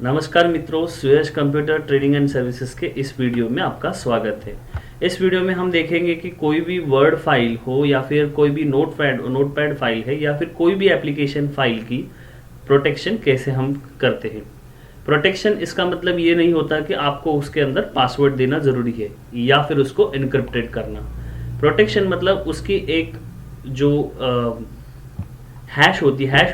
नमस्कार मित्रों, सुयश computer training and services के इस वीडियो में आपका स्वागत है। इस वीडियो में हम देखेंगे कि कोई भी वर्ड फाइल हो या फिर कोई भी नोटपैड फाइल है या फिर कोई भी एप्लीकेशन फाइल की प्रोटेक्शन कैसे हम करते हैं। प्रोटेक्शन इसका मतलब ये नहीं होता कि आपको उसके अंदर पासवर्ड देना ज़रूरी है या फिर उसको इनक्रिप्टेड करना। प्रोटेक्शन मतलब उसकी एक जो हैश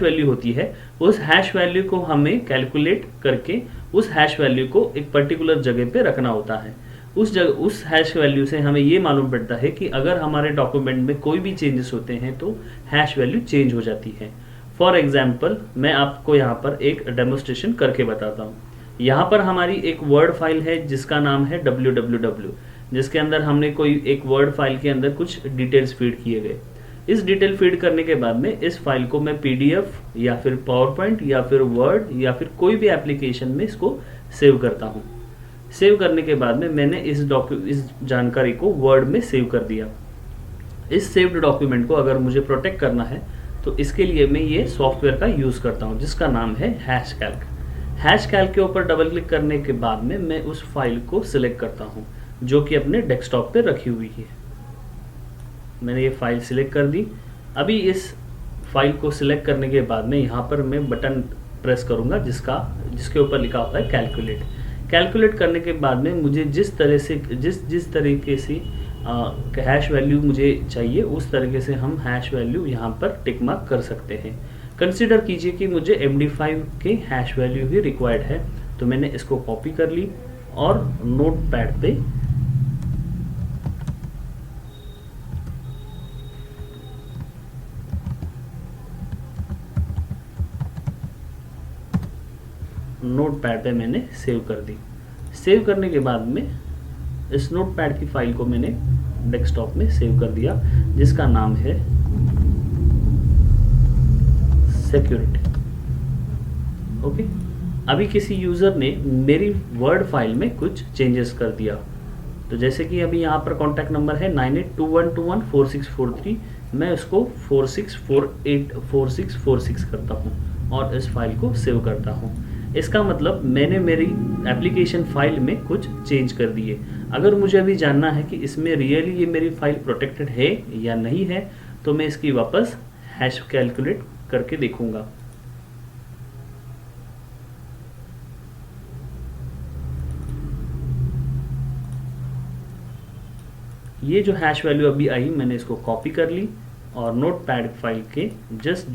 वैल्यू होती है, उस हैश वैल्यू को हमें कैलकुलेट करके उस हैश वैल्यू को एक पर्टिकुलर जगह पे रखना होता है। उस हैश वैल्यू से हमें ये मालूम पड़ता है कि अगर हमारे डॉक्यूमेंट में कोई भी चेंजेस होते हैं तो हैश वैल्यू चेंज हो जाती है। फॉर एग्जाम्पल मैं आपको यहाँ पर एक डेमोस्ट्रेशन करके बताता हूँ। यहाँ पर हमारी एक वर्ड फाइल है जिसका नाम है www, जिसके अंदर हमने कोई एक वर्ड फाइल के अंदर कुछ डिटेल्स फीड किए गए। इस डिटेल फीड करने के बाद में इस फाइल को मैं पीडीएफ या फिर पावर पॉइंट या फिर वर्ड या फिर कोई भी एप्लीकेशन में इसको सेव करता हूँ। सेव करने के बाद में मैंने इस जानकारी को वर्ड में सेव कर दिया। इस सेव्ड डॉक्यूमेंट को अगर मुझे प्रोटेक्ट करना है तो इसके लिए मैं ये सॉफ्टवेयर का यूज़ करता हूँ जिसका नाम है हैशकैल्क। हैशकैल्क के ऊपर डबल क्लिक करने के बाद में मैं उस फाइल को सिलेक्ट करता हूँ जो कि अपने डेस्कटॉप पे रखी हुई है। मैंने ये फाइल सिलेक्ट कर दी। अभी इस फाइल को सिलेक्ट करने के बाद में यहाँ पर मैं बटन प्रेस करूँगा जिसके ऊपर लिखा होता है कैलकुलेट। कैलकुलेट करने के बाद में मुझे जिस तरीके से हैश वैल्यू मुझे चाहिए उस तरीके से हम हैश वैल्यू यहाँ पर टिक मार्क कर सकते हैं। कंसिडर कीजिए कि मुझे MD5 के हैश वैल्यू ही रिक्वायर्ड है, तो मैंने इसको कॉपी कर ली और नोटपैड पे मैंने सेव कर दी। सेव करने के बाद में इस नोटपैड की फाइल को मैंने डेस्कटॉप में सेव कर दिया जिसका नाम है सिक्योरिटी। ओके, अभी किसी यूज़र ने मेरी वर्ड फाइल में कुछ चेंजेस कर दिया, तो जैसे कि अभी यहाँ पर कॉन्टैक्ट नंबर है 9821214643, मैं उसको 46484646 करता हूँ और इस फाइल को सेव करता हूँ। इसका मतलब मैंने मेरी एप्लीकेशन फाइल में कुछ चेंज कर दिए। अगर मुझे अभी जानना है कि इसमें रियली ये मेरी फाइल प्रोटेक्टेड है या नहीं है तो मैं इसकी वापस हैश कैलकुलेट करके देखूंगा। ये जो हैश वैल्यू अभी आई मैंने इसको कॉपी कर ली और नोटपैड फाइल के जस्ट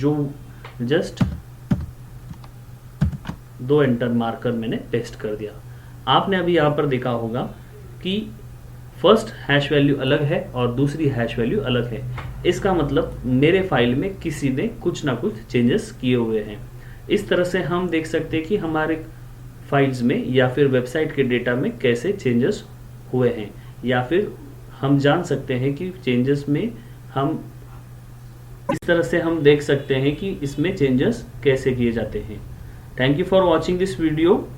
2 एंटर मारकर मैंने पेस्ट कर दिया। आपने अभी यहाँ पर देखा होगा कि फर्स्ट हैश वैल्यू अलग है और दूसरी हैश वैल्यू अलग है। इसका मतलब मेरे फाइल में किसी ने कुछ ना कुछ चेंजेस किए हुए हैं। इस तरह से हम देख सकते हैं कि हमारे फाइल्स में या फिर वेबसाइट के डेटा में कैसे चेंजेस हुए हैं, या फिर हम जान सकते हैं कि चेंजेस में हम इस तरह से हम देख सकते हैं कि इसमें चेंजेस कैसे किए जाते हैं। Thank you for watching this video.